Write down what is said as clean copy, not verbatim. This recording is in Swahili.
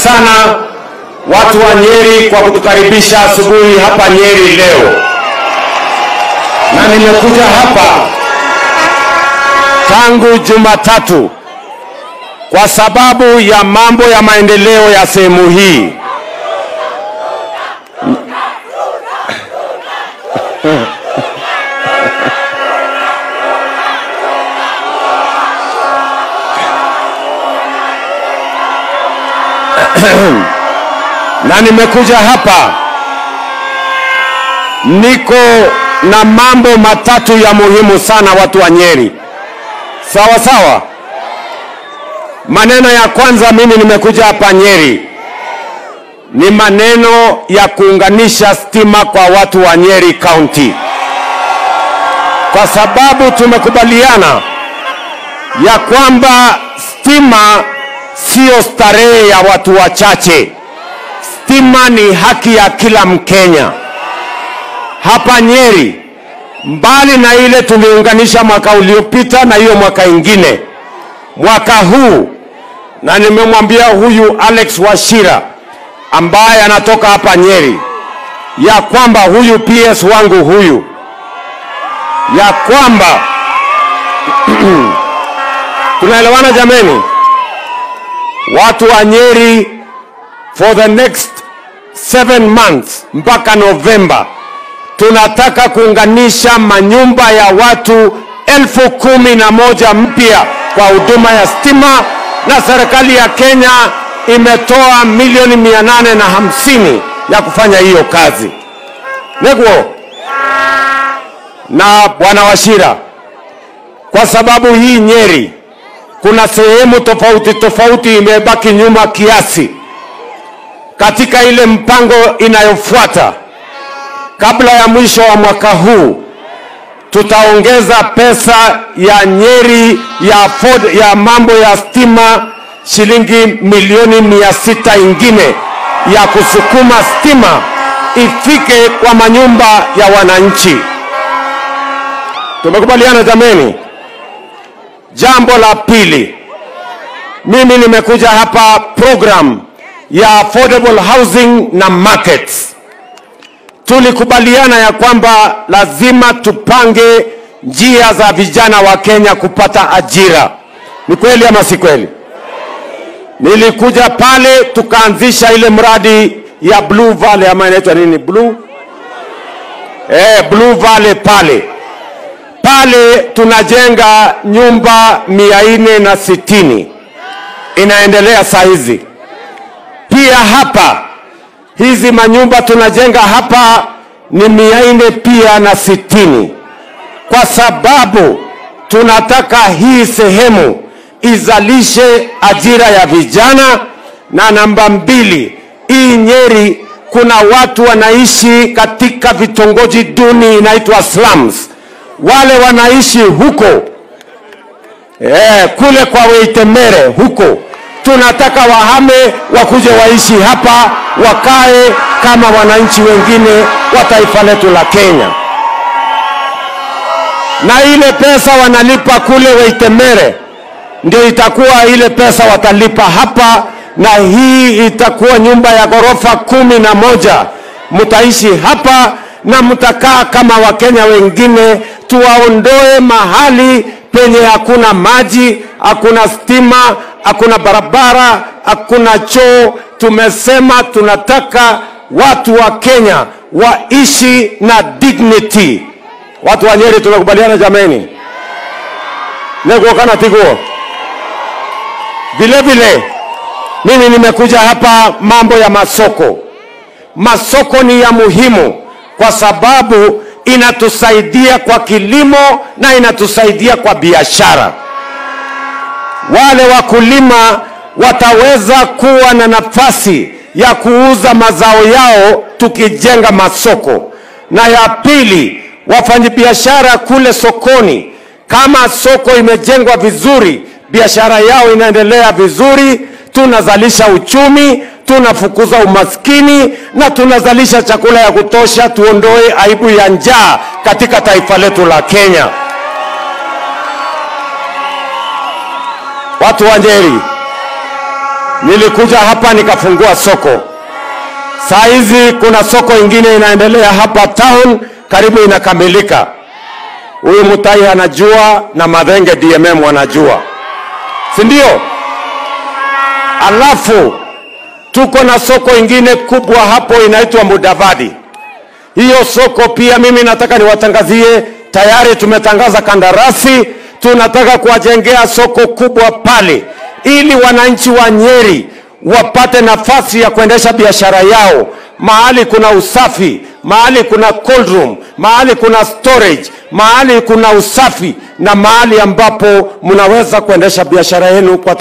sana watu wa Nyeri kwa kutukaribisha asubuhi hapa Nyeri leo. Na nimekuja hapa tangu Jumatatu kwa sababu ya mambo ya maendeleo ya sehemu hii. Na nimekuja hapa niko na mambo matatu ya muhimu sana watu wa Nyeri. Sawa sawa. Maneno ya kwanza mimi nimekuja hapa Nyeri ni maneno ya kuunganisha stima kwa watu wa Nyeri County. Kwa sababu tumekubaliana ya kwamba stima sio starehe ya watu wachache. Stima ni haki ya kila Mkenya. Hapa Nyeri, mbali na ile tuliunganisha mwaka uliopita na hiyo mwaka ingine, mwaka huu, na nimemwambia huyu Alex Wachira ambaye anatoka hapa Nyeri ya kwamba huyu PS wangu huyu ya kwamba tunaelewana jameni, watu wa Nyeri, for the next 7 months mpaka November tunataka kuunganisha manyumba ya watu 11,000 mpya kwa huduma ya stima, na serikali ya Kenya imetoa milioni 850 ya kufanya hiyo kazi. Negwo na bwana Wachira, kwa sababu hii Nyeri kuna sehemu tofauti tofauti imebaki nyuma kiasi. Katika ile mpango inayofuata kabla ya mwisho wa mwaka huu tutaongeza pesa ya Nyeri ya mambo ya stima shilingi milioni 600 ingine ya kusukuma stima ifike kwa manyumba ya wananchi. Tumekubaliana jameni? Jambo la pili, mimi nimekuja hapa program ya affordable housing na markets. Tulikubaliana ya kwamba lazima tupange njia za vijana wa Kenya kupata ajira. Ni kweli ama si kweli? Nilikuja pale tukaanzisha ile mradi ya Blue Valley ama inaitwa nini? Blue Valley pale tunajenga nyumba 460 inaendelea saa hizi. Pia hapa hizi manyumba tunajenga hapa ni 460 kwa sababu tunataka hii sehemu izalishe ajira ya vijana. Na namba 2, hii Nyeri kuna watu wanaishi katika vitongoji duni inaitwa slums. Wale wanaishi huko kule kwa Weitemere huko, tunataka wahame wakuje waishi hapa, wakae kama wananchi wengine wa taifa letu la Kenya. Na ile pesa wanalipa kule Weitemere ndio itakuwa ile pesa watalipa hapa, na hii itakuwa nyumba ya ghorofa 11. Mtaishi hapa na mtakaa kama Wakenya wengine. Tuwaondoe mahali penye hakuna maji, hakuna stima, hakuna barabara, hakuna choo. Tumesema tunataka watu wa Kenya waishi na dignity. Watu wa Nyeri tunakubaliana jameni? Nego kana tiguo. Vile vile mimi nimekuja hapa mambo ya masoko. Masoko ni ya muhimu kwa sababu inatusaidia kwa kilimo na inatusaidia kwa biashara. Wale wakulima wataweza kuwa na nafasi ya kuuza mazao yao tukijenga masoko. Na ya pili, wafanyabiashara kule sokoni, kama soko imejengwa vizuri, biashara yao inaendelea vizuri, tunazalisha uchumi, tunafukuza umaskini na tunazalisha chakula ya kutosha, tuondoe aibu ya njaa katika taifa letu la Kenya. Watu wa Nyeri, nilikuja hapa nikafungua soko. Saa hizi kuna soko ingine inaendelea hapa town, karibu inakamilika. Huyu Mutai anajua na Madhenge DMM wanajua, si ndio? Alafu tuko na soko ingine kubwa hapo inaitwa Mudavadi. Hiyo soko pia mimi nataka niwatangazie, tayari tumetangaza kandarasi, tunataka kuwajengea soko kubwa pale ili wananchi wa Nyeri wapate nafasi ya kuendesha biashara yao. Mahali kuna usafi, mahali kuna cold room, mahali kuna storage, mahali kuna usafi, na mahali ambapo mnaweza kuendesha biashara yenu kwa